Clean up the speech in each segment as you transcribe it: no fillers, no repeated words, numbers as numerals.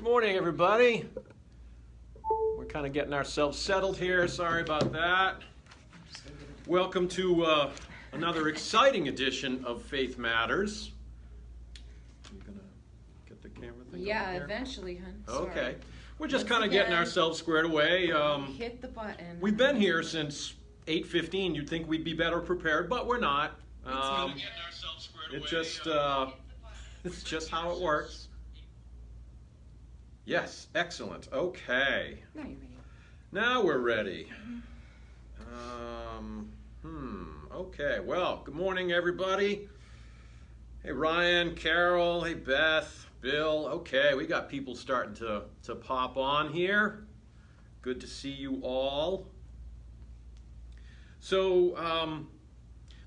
morning, everybody. We're kind of getting ourselves settled here. Sorry about that. Welcome to another exciting edition of Faith Matters. Are you going to get the camera thing Yeah, over there? Eventually, hon. Sorry. Okay. We're just kind of getting ourselves squared away. Hit the button. We've been here since 8:15. You'd think we'd be better prepared, but we're not. It's just how it works. Yes, excellent. Okay. Now you're ready. Now we're ready. Okay, well, good morning, everybody. Hey, Ryan, Carol, hey, Beth, Bill. Okay, we got people starting to pop on here. Good to see you all. So,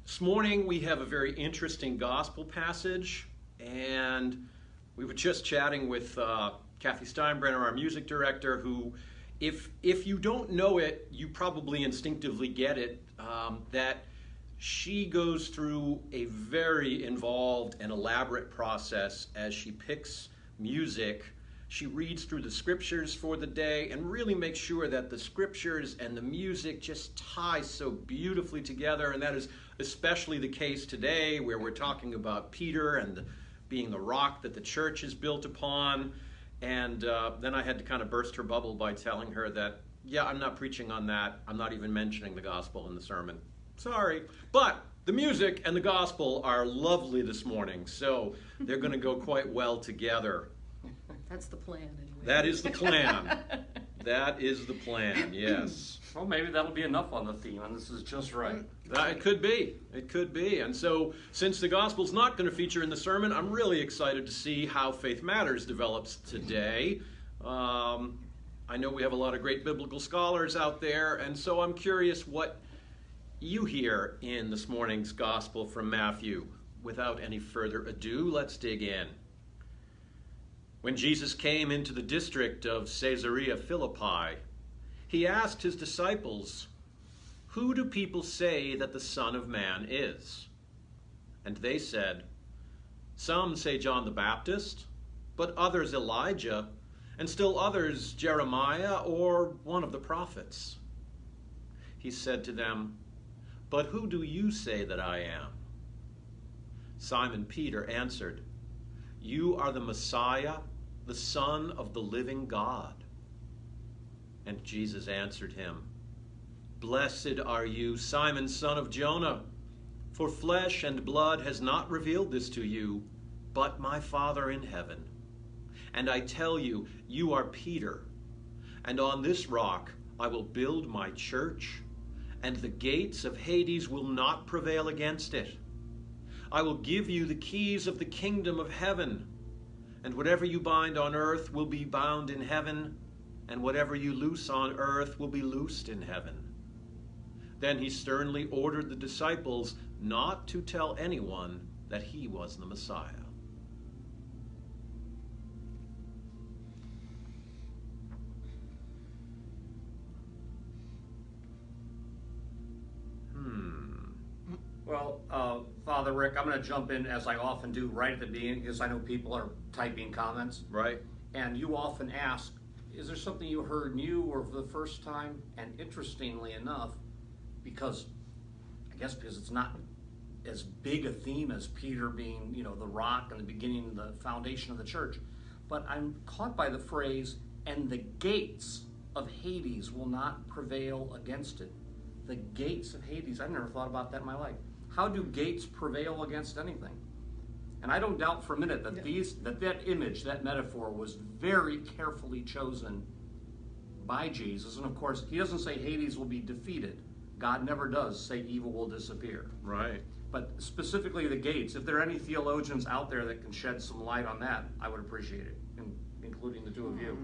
this morning we have a very interesting gospel passage, and we were just chatting with Kathy Steinbrenner, our music director, who, if you don't know it, you probably instinctively get it, that she goes through a very involved and elaborate process as she picks music. She reads through the scriptures for the day and really makes sure that the scriptures and the music just tie so beautifully together, and that is especially the case today, where we're talking about Peter and being the rock that the church is built upon. And then I had to kind of burst her bubble by telling her that, yeah, I'm not preaching on that. I'm not even mentioning the gospel in the sermon. Sorry. But the music and the gospel are lovely this morning, so they're going to go quite well together. That's the plan, anyway. That is the plan. That is the plan, yes. Well, maybe that'll be enough on the theme, and this is just right. It could be. It could be. And so, since the gospel's not going to feature in the sermon, I'm really excited to see how Faith Matters develops today. I know we have a lot of great biblical scholars out there, and so I'm curious what you hear in this morning's gospel from Matthew. Without any further ado, let's dig in. When Jesus came into the district of Caesarea Philippi, he asked his disciples, "Who do people say that the Son of Man is?" And they said, "Some say John the Baptist, but others Elijah, and still others Jeremiah or one of the prophets." He said to them, "But who do you say that I am?" Simon Peter answered, "You are the Messiah, the Son of the living God." And Jesus answered him, "Blessed are you, Simon, son of Jonah, for flesh and blood has not revealed this to you, but my Father in heaven. And I tell you, you are Peter, and on this rock I will build my church, and the gates of Hades will not prevail against it. I will give you the keys of the kingdom of heaven, and whatever you bind on earth will be bound in heaven, and whatever you loose on earth will be loosed in heaven." Then he sternly ordered the disciples not to tell anyone that he was the Messiah. Well, Father Rick, I'm going to jump in, as I often do, right at the beginning, because I know people are typing comments. Right. And you often ask, is there something you heard new or for the first time? And interestingly enough, because it's not as big a theme as Peter being, the rock and the beginning, the foundation of the church, but I'm caught by the phrase, "and the gates of Hades will not prevail against it." The gates of Hades. I've never thought about that in my life. How do gates prevail against anything? And I don't doubt for a minute that that image, that metaphor, was very carefully chosen by Jesus. And of course, he doesn't say Hades will be defeated. God never does say evil will disappear. Right. But specifically the gates, if there are any theologians out there that can shed some light on that, I would appreciate it, including the two of you.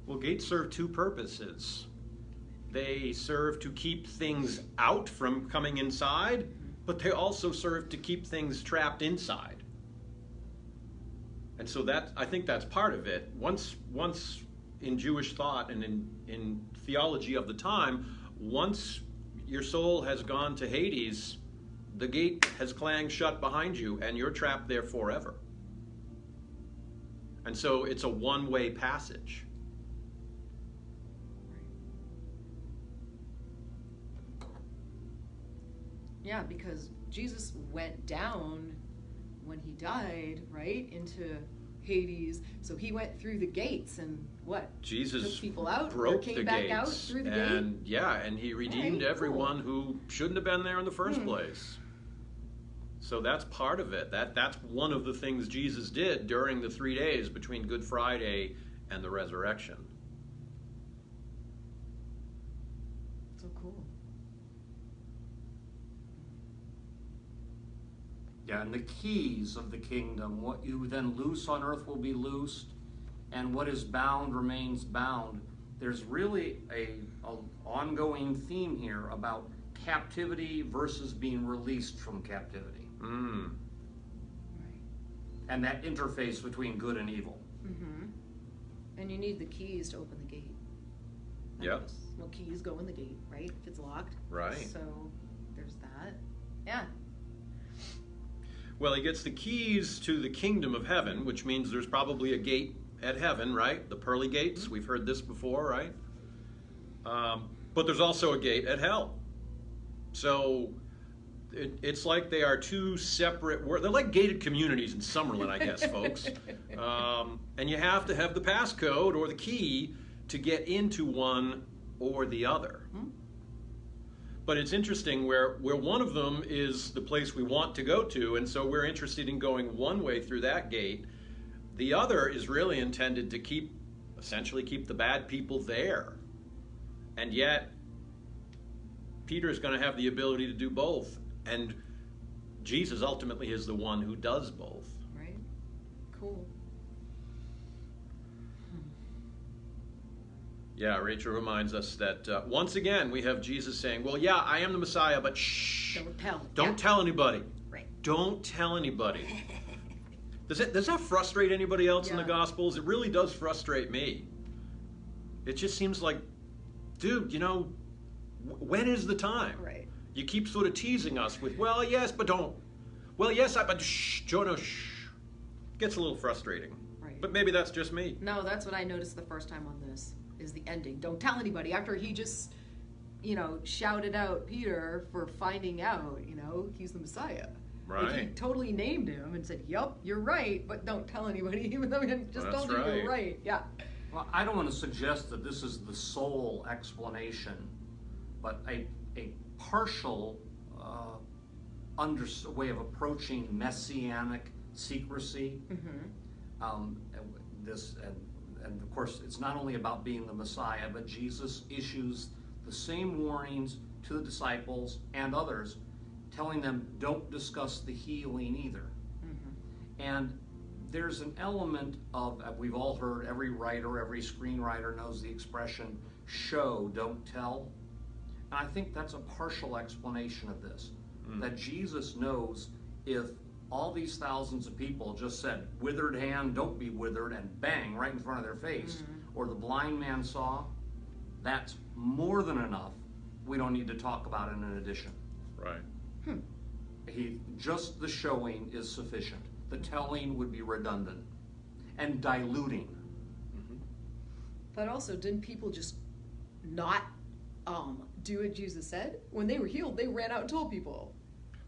Well, gates serve two purposes. They serve to keep things out from coming inside, but they also serve to keep things trapped inside. And so I think that's part of it. Once in Jewish thought and in theology of the time, once your soul has gone to Hades, the gate has clanged shut behind you and you're trapped there forever. And so it's a one-way passage. Yeah, because Jesus went down when he died, right, into Hades. So he went through the gates and what? Jesus took people out, broke or came the back gates, out through the and gate. and he redeemed Right, everyone who shouldn't have been there in the first place. So that's part of it. That's one of the things Jesus did during the 3 days between Good Friday and the resurrection. So cool. Yeah, and the keys of the kingdom, what you then loose on earth will be loosed, and what is bound remains bound. There's really a ongoing theme here about captivity versus being released from captivity. Mm. Right. And that interface between good and evil. Mm-hmm. And you need the keys to open the gate. Yep. Well, keys go in the gate, right? If it's locked. Right. So there's that. Yeah. Well, he gets the keys to the kingdom of heaven, which means there's probably a gate at heaven, right? The pearly gates. We've heard this before, right? But there's also a gate at hell. So it's like they are two separate worlds. They're like gated communities in Summerlin, I guess, folks. And you have to have the passcode or the key to get into one or the other. But it's interesting where one of them is the place we want to go to, and so we're interested in going one way through that gate. The other is really intended to essentially keep the bad people there. And yet, Peter is going to have the ability to do both. And Jesus ultimately is the one who does both. Right. Cool. Yeah, Rachel reminds us that once again we have Jesus saying, well, yeah, I am the Messiah, but shh. Don't tell. Don't tell anybody. Right. Don't tell anybody. Does that frustrate anybody else in the Gospels? It really does frustrate me. It just seems like, dude, when is the time? Right. You keep sort of teasing us with, well, yes, but don't. Well, yes, but shh, Jonah, shh. Gets a little frustrating. Right. But maybe that's just me. No, that's what I noticed the first time on this, is the ending. Don't tell anybody. After he just, shouted out Peter for finding out, he's the Messiah. Right. Like, he totally named him and said, yep, you're right, but don't tell anybody, even though he just That's told you you're right. Yeah. Well, I don't want to suggest that this is the sole explanation, but a partial way of approaching messianic secrecy. Mm-hmm. And of course, it's not only about being the Messiah, but Jesus issues the same warnings to the disciples and others, telling them don't discuss the healing either. Mm-hmm. And there's an element of, we've all heard, every writer, every screenwriter knows the expression, show, don't tell. And I think that's a partial explanation of this. That Jesus knows if all these thousands of people just said, withered hand, don't be withered, and bang, right in front of their face, or the blind man saw, that's more than enough. We don't need to talk about it in addition. Right. Just the showing is sufficient. The telling would be redundant and diluting. But also, didn't people just not do what Jesus said? When they were healed, they ran out and told people.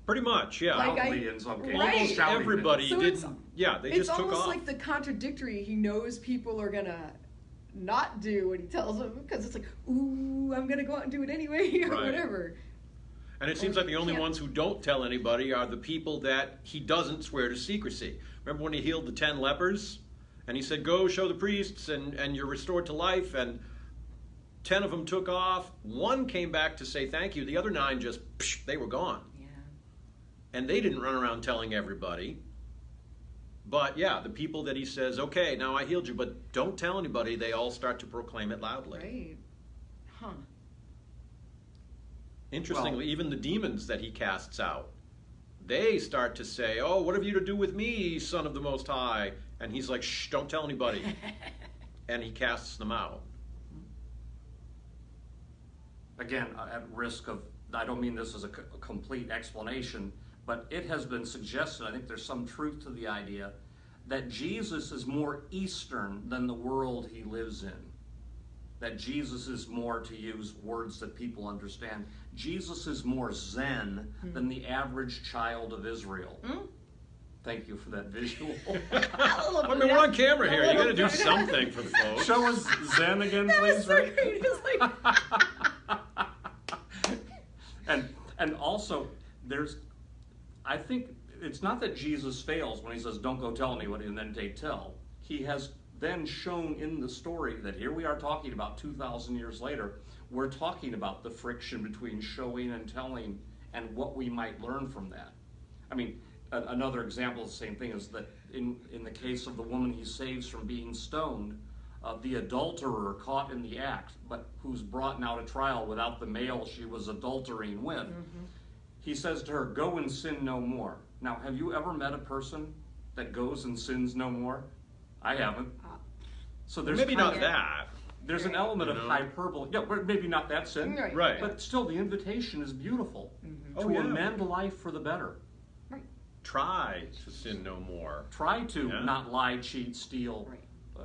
Pretty much, yeah. Like, Loudly in some cases. Right. Almost shouting. Everybody So didn't. Yeah, they just took It's almost off. like the contradictory. He knows people are gonna not do what he tells them because it's like, ooh, I'm gonna go out and do it anyway, or Right. whatever. And it seems like the only can't- ones who don't tell anybody are the people that he doesn't swear to secrecy. Remember when he healed the 10 lepers? And he said, go show the priests and you're restored to life. And 10 of them took off. One came back to say thank you. The other 9 just, they were gone. Yeah. And they didn't run around telling everybody. But yeah, the people that he says, okay, now I healed you, but don't tell anybody, they all start to proclaim it loudly. Right. Huh. Interestingly, even the demons that he casts out, they start to say, oh, what have you to do with me, Son of the Most High? And he's like, shh, don't tell anybody. And he casts them out. Again, at risk of, I don't mean this as a complete explanation, but it has been suggested, I think there's some truth to the idea, that Jesus is more Eastern than the world he lives in. That Jesus is more, to use words that people understand, Jesus is more Zen than the average child of Israel. Thank you for that visual. I mean, we're on camera here. You got to do something for the folks. Show us Zen again, please. So great. It's like, And also, I think it's not that Jesus fails when he says, don't go tell anybody, and then they tell. He has then shown in the story that here we are talking about 2,000 years later, we're talking about the friction between showing and telling and what we might learn from that. I mean, another example of the same thing is that in the case of the woman he saves from being stoned, the adulterer caught in the act, but who's brought now to trial without the male she was adultering with, he says to her, go and sin no more. Now, have you ever met a person that goes and sins no more? I haven't. So there's Maybe not that. There's an element of hyperbole. Yeah, but maybe not that sin. Right. But still, the invitation is beautiful to amend life for the better. Try to sin no more. Try to not lie, cheat, steal,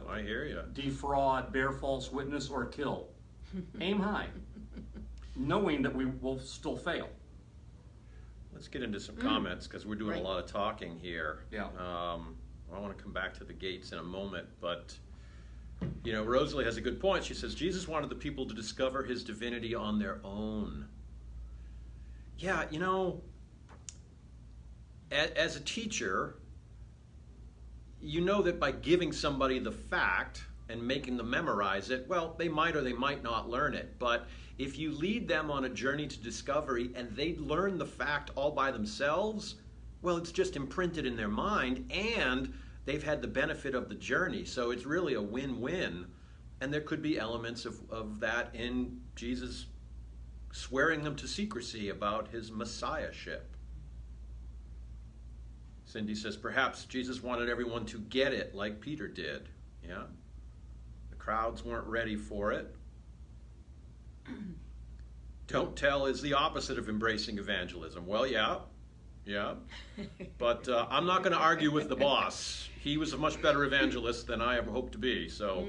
I hear you. defraud, bear false witness, or kill. Aim high, knowing that we will still fail. Let's get into some comments because we're doing a lot of talking here. Yeah. I want to come back to the gates in a moment, but you know, Rosalie has a good point. She says Jesus wanted the people to discover his divinity on their own. Yeah, you know, as a teacher, you know that by giving somebody the fact and making them memorize it, well, they might or they might not learn it. But if you lead them on a journey to discovery and they learn the fact all by themselves, well, it's just imprinted in their mind and they've had the benefit of the journey. So it's really a win-win. And there could be elements of that in Jesus swearing them to secrecy about his messiahship. Cindy says, perhaps Jesus wanted everyone to get it like Peter did. Yeah. The crowds weren't ready for it. Don't tell is the opposite of embracing evangelism. Well, yeah. But I'm not going to argue with the boss. He was a much better evangelist than I ever hoped to be. So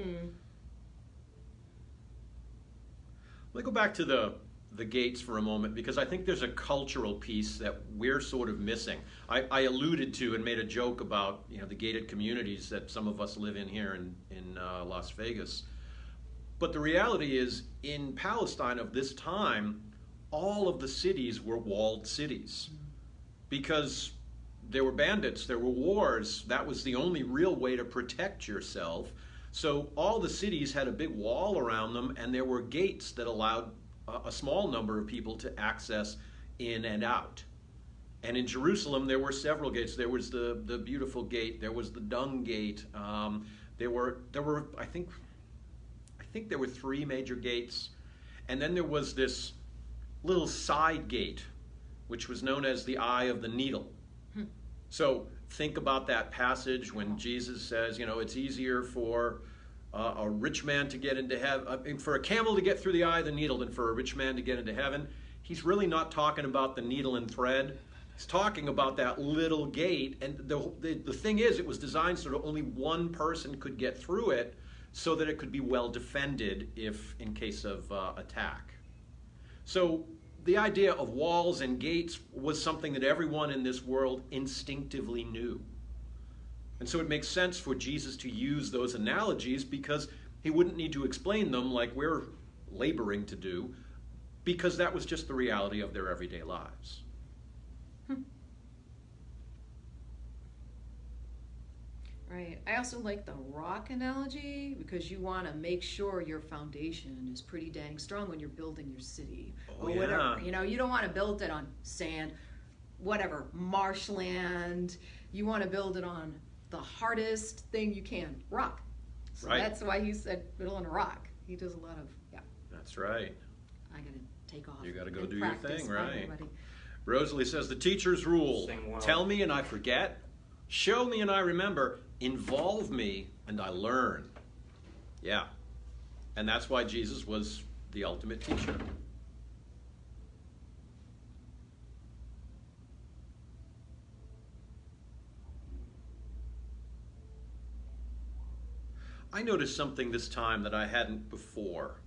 let me go back to the gates for a moment, because I think there's a cultural piece that we're sort of missing. I alluded to and made a joke about, you know, the gated communities that some of us live in here in Las Vegas. But the reality is, in Palestine of this time, all of the cities were walled cities because there were bandits, there were wars. That was the only real way to protect yourself. So all the cities had a big wall around them, and there were gates that allowed a small number of people to access in and out. And in Jerusalem, there were several gates. There was the beautiful gate. There was the dung gate. There were I think there were 3 major gates. And then there was this little side gate, which was known as the Eye of the Needle. So think about that passage when Jesus says, you know, it's easier for a rich man to get into heaven, for a camel to get through the eye of the needle than for a rich man to get into heaven. He's really not talking about the needle and thread. He's talking about that little gate. And the thing is, it was designed so that only one person could get through it so that it could be well defended if in case of attack. So the idea of walls and gates was something that everyone in this world instinctively knew. And so it makes sense for Jesus to use those analogies because he wouldn't need to explain them like we're laboring to do, because that was just the reality of their everyday lives. Right. I also like the rock analogy because you want to make sure your foundation is pretty dang strong when you're building your city or whatever. You know, you don't want to build it on sand, whatever, marshland. You want to build it on the hardest thing you can, rock. So that's why he said build on a rock. He does a lot of, That's right. I got to take off. You got to go do your thing, right? Everybody. Rosalie says, the teacher's rule, Well. Tell me and I forget, show me and I remember, involve me and I learn. Yeah. And that's why Jesus was the ultimate teacher. I noticed something this time that I hadn't before.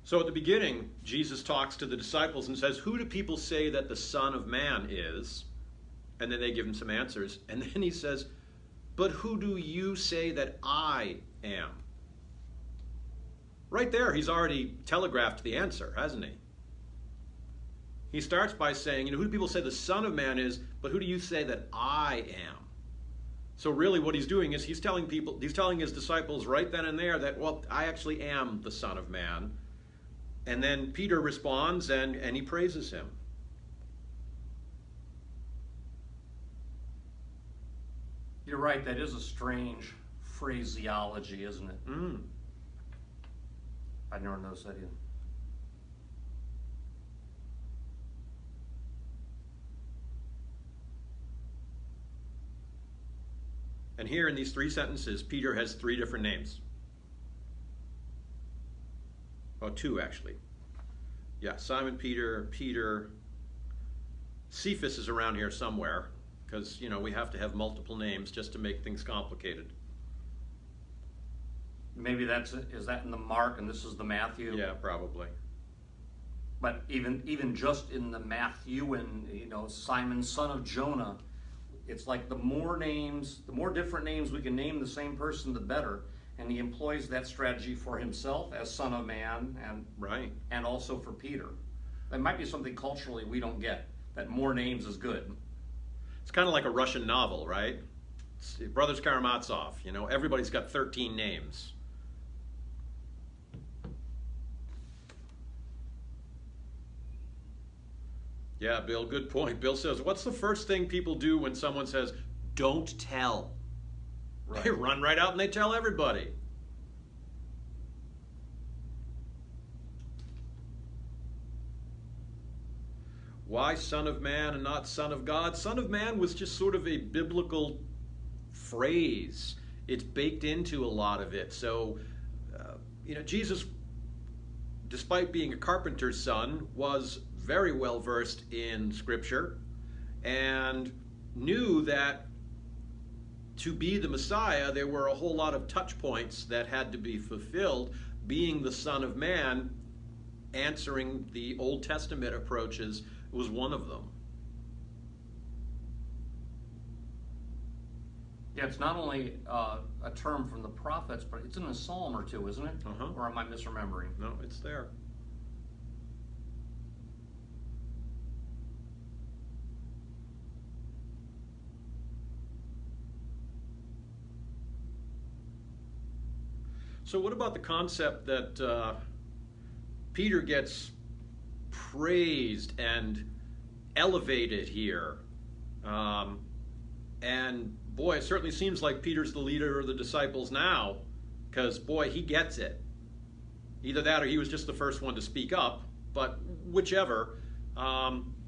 So at the beginning, Jesus talks to the disciples and says, "Who do people say that the Son of Man is?" And then they give him some answers. And then he says, "But who do you say that I am?" Right there, he's already telegraphed the answer, hasn't he? He starts by saying, who do people say the Son of Man is, but who do you say that I am? So really what he's doing is he's telling his disciples right then and there that, well, I actually am the Son of Man. And then Peter responds and he praises him. You're right, that is a strange phraseology, isn't it? I never noticed that either. And here in these 3 sentences, Peter has 3 different names. Oh, 2 actually. Yeah, Simon Peter, Cephas is around here somewhere, because, we have to have multiple names just to make things complicated. Maybe is that in the Mark and this is the Matthew? Yeah, probably. But even just in the Matthewan, Simon, son of Jonah, it's like the more different names we can name the same person, the better. And he employs that strategy for himself as Son of Man and also for Peter. That might be something culturally we don't get, that more names is good. It's kind of like a Russian novel, right? Brothers Karamazov, everybody's got 13 names. Yeah, Bill, good point. Bill says, what's the first thing people do when someone says, "Don't tell"? Right. They run right out and they tell everybody. Why Son of Man and not Son of God? Son of Man was just sort of a biblical phrase. It's baked into a lot of it. So, Jesus, despite being a carpenter's son, was very well versed in Scripture and knew that to be the Messiah, there were a whole lot of touch points that had to be fulfilled. Being the Son of Man, answering the Old Testament approaches, was one of them. Yeah, it's not only a term from the prophets, but it's in a psalm or 2, isn't it? Or am I misremembering? No, it's there. So what about the concept that Peter gets praised and elevated here? And boy, it certainly seems like Peter's the leader of the disciples now, because boy, he gets it. Either that or he was just the first one to speak up, but whichever.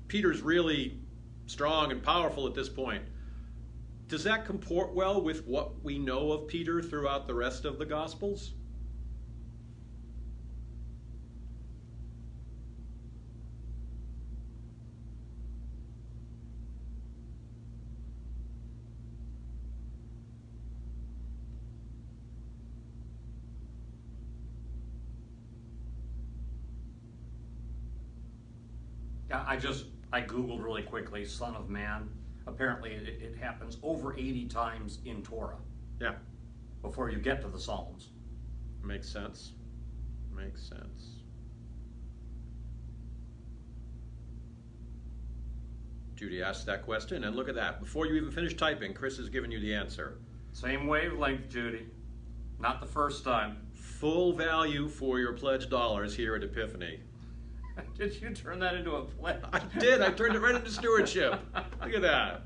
Peter's really strong and powerful at this point. Does that comport well with what we know of Peter throughout the rest of the Gospels? Yeah, I Googled really quickly, Son of Man. Apparently it happens over 80 times in Torah. Yeah. Before you get to the Psalms. Makes sense. Makes sense. Judy asked that question, and look at that. Before you even finish typing, Chris has given you the answer. Same wavelength, Judy. Not the first time. Full value for your pledged dollars here at Epiphany. Did you turn that into a pledge? I did. I turned it right into stewardship. Look at that.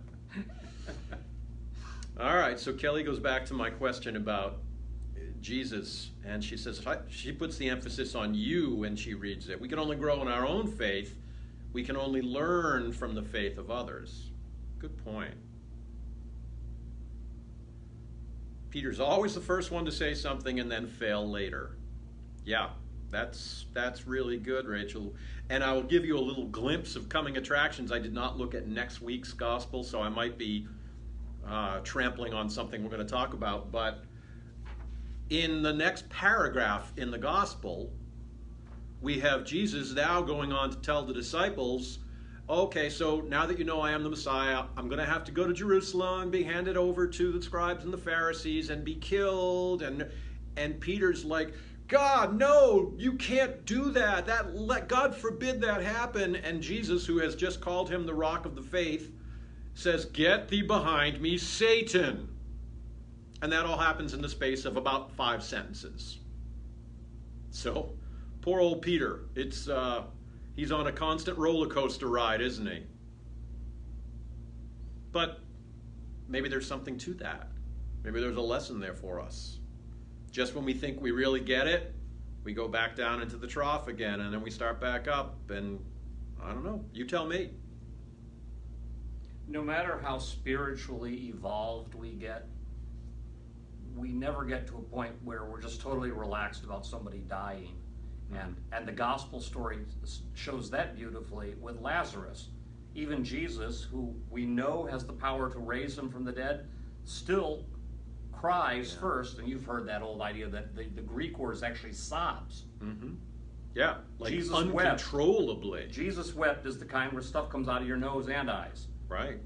All right, so Kelly goes back to my question about Jesus, and she says, she puts the emphasis on you when she reads it. We can only grow in our own faith. We can only learn from the faith of others. Good point. Peter's always the first one to say something and then fail later. Yeah. That's really good, Rachel. And I will give you a little glimpse of coming attractions. I did not look at next week's gospel, so I might be trampling on something we're going to talk about. But in the next paragraph in the gospel, we have Jesus now going on to tell the disciples, okay, so now that you know I am the Messiah, I'm going to have to go to Jerusalem, be handed over to the scribes and the Pharisees, and be killed. And Peter's like, God, no, you can't do that. God forbid that happen. And Jesus, who has just called him the rock of the faith, says, get thee behind me, Satan. And that all happens in the space of about 5 sentences. So, poor old Peter, he's on a constant roller coaster ride, isn't he? But maybe there's something to that. Maybe there's a lesson there for us. Just when we think we really get it, we go back down into the trough again, and then we start back up, and I don't know, you tell me. No matter how spiritually evolved we get, we never get to a point where we're just totally relaxed about somebody dying. And the gospel story shows that beautifully with Lazarus. Even Jesus, who we know has the power to raise him from the dead, still cries first. And you've heard that old idea that the Greek word is actually sobs. Mm-hmm. Yeah, like Jesus uncontrollably. Wept. Jesus wept is the kind where stuff comes out of your nose and eyes. Right.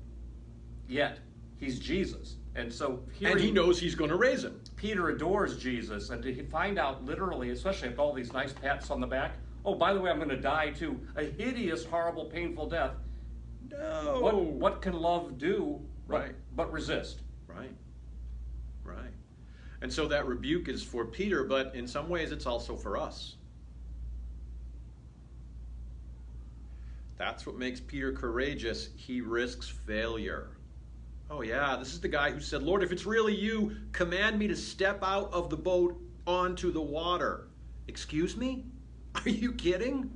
Yet, he's Jesus. And so and he knows he's going to raise him. Peter adores Jesus, and to find out literally, especially after all these nice pats on the back, oh, by the way, I'm going to die too. A hideous, horrible, painful death. No. What can love do but resist? Right. And so that rebuke is for Peter, but in some ways it's also for us. That's what makes Peter courageous. He risks failure. Oh yeah, this is the guy who said, Lord, if it's really you, command me to step out of the boat onto the water. Excuse me? Are you kidding?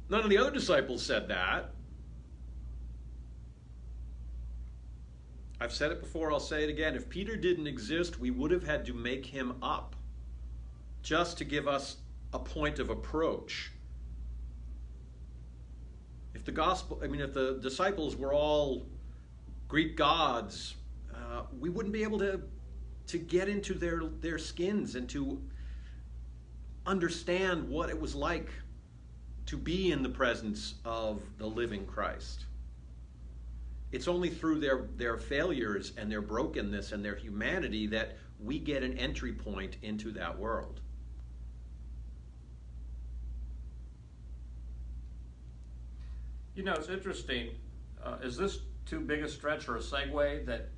None of the other disciples said that. I've said it before, I'll say it again. If Peter didn't exist, we would have had to make him up just to give us a point of approach. If the disciples were all Greek gods, we wouldn't be able to get into their skins and to understand what it was like to be in the presence of the living Christ. It's only through their failures and their brokenness and their humanity that we get an entry point into that world. You know, it's interesting. Is this too big a stretch or a segue that,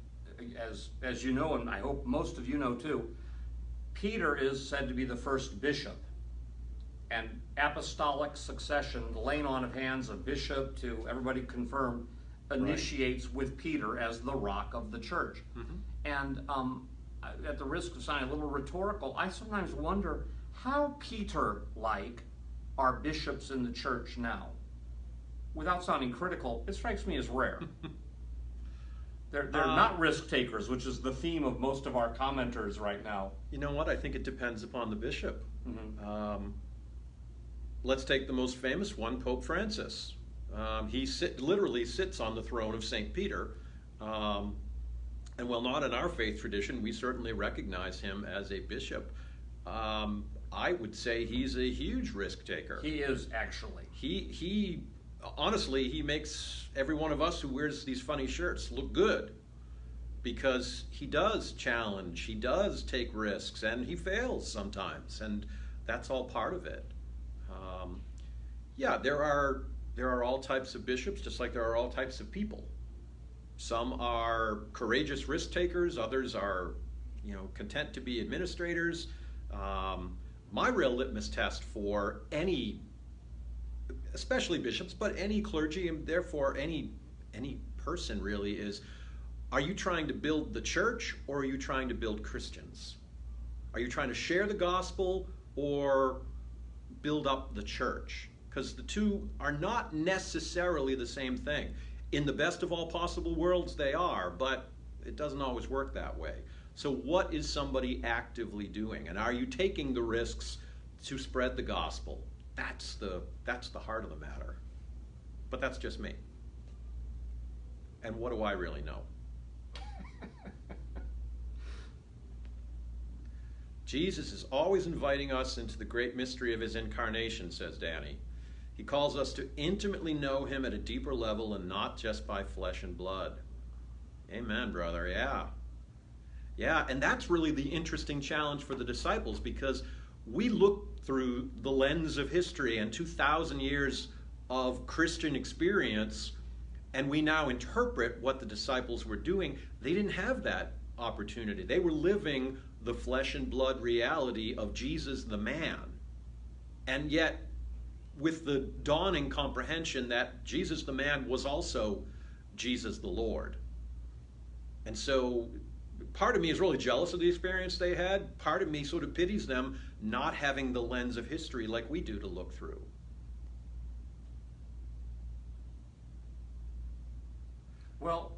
as you know, and I hope most of you know too, Peter is said to be the first bishop. And apostolic succession, the laying on of hands of bishop to everybody confirmed, initiates with Peter as the rock of the church. Mm-hmm. And at the risk of sounding a little rhetorical, I sometimes wonder how Peter-like are bishops in the church now. Without sounding critical, it strikes me as rare. They're not risk takers, which is the theme of most of our commenters right now. You know what? I think it depends upon the bishop. Mm-hmm. Let's take the most famous one, Pope Francis. He literally sits on the throne of St. Peter. And while not in our faith tradition, we certainly recognize him as a bishop. I would say he's a huge risk taker. He is, actually. He honestly, he makes every one of us who wears these funny shirts look good, because he does challenge, he does take risks, and he fails sometimes, and that's all part of it. Yeah, there are all types of bishops, just like there are all types of people. Some are courageous risk takers, others are, content to be administrators. My real litmus test for any, especially bishops, but any clergy, and therefore any person really, is, are you trying to build the church, or are you trying to build Christians? Are you trying to share the gospel or build up the church? Because the two are not necessarily the same thing. In the best of all possible worlds, they are, but it doesn't always work that way. So what is somebody actively doing? And are you taking the risks to spread the gospel? That's the heart of the matter. But that's just me. And what do I really know? Jesus is always inviting us into the great mystery of his incarnation, says Danny. He calls us to intimately know him at a deeper level and not just by flesh and blood. Amen, brother. Yeah. Yeah, and that's really the interesting challenge for the disciples, because we look through the lens of history and 2,000 years of Christian experience, and we now interpret what the disciples were doing. They didn't have that opportunity. They were living the flesh and blood reality of Jesus the man. And yet, with the dawning comprehension that Jesus the man was also Jesus the Lord. And so part of me is really jealous of the experience they had. Part of me sort of pities them not having the lens of history like we do to look through. Well,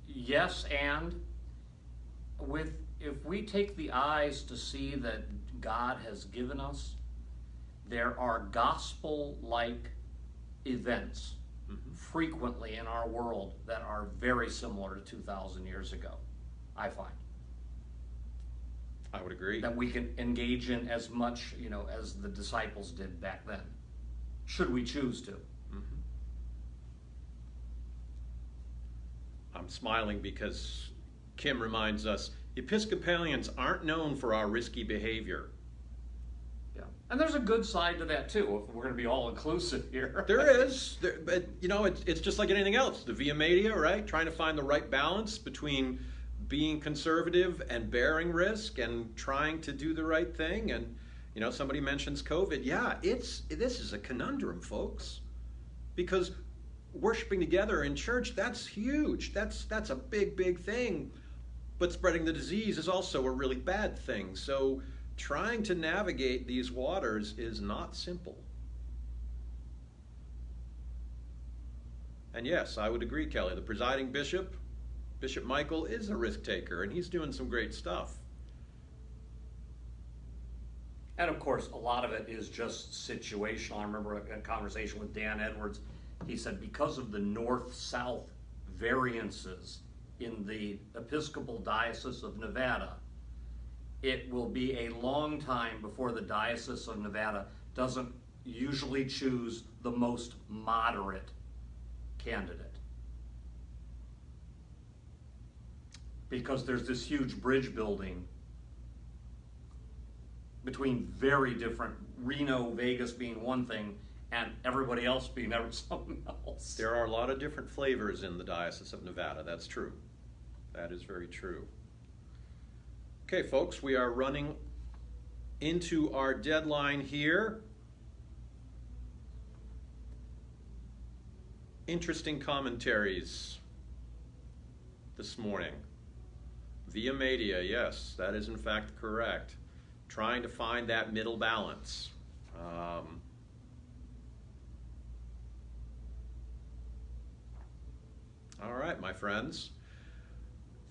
yes, and if we take the eyes to see that God has given us, there are gospel-like events frequently in our world that are very similar to 2,000 years ago, I find. I would agree. That we can engage in as much, as the disciples did back then, should we choose to. I'm smiling because Kim reminds us, Episcopalians aren't known for our risky behavior. Yeah, and there's a good side to that too, if we're going to be all inclusive here. There is, but it's just like anything else. The via media, right? Trying to find the right balance between being conservative and bearing risk and trying to do the right thing. And somebody mentions COVID. Yeah, this is a conundrum, folks, because worshiping together in church, that's huge. That's a big thing. But spreading the disease is also a really bad thing. So trying to navigate these waters is not simple. And yes, I would agree, Kelly. The presiding bishop, Bishop Michael, is a risk taker, and he's doing some great stuff. And of course, a lot of it is just situational. I remember a conversation with Dan Edwards. He said because of the north-south variances in the Episcopal Diocese of Nevada, it will be a long time before the Diocese of Nevada doesn't usually choose the most moderate candidate. Because there's this huge bridge building between very different, Reno, Vegas being one thing, and everybody else being something else. There are a lot of different flavors in the Diocese of Nevada. That's true. That is very true. Okay, folks, we are running into our deadline here. Interesting commentaries this morning. Via media, yes, that is in fact correct. Trying to find that middle balance. All right, my friends.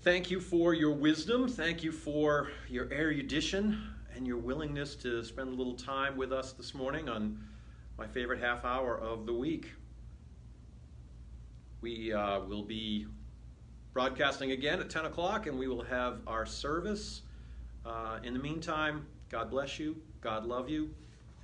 Thank you for your wisdom. Thank you for your erudition and your willingness to spend a little time with us this morning on my favorite half hour of the week. We will be broadcasting again at 10 o'clock, and we will have our service. In the meantime, God bless you. God love you.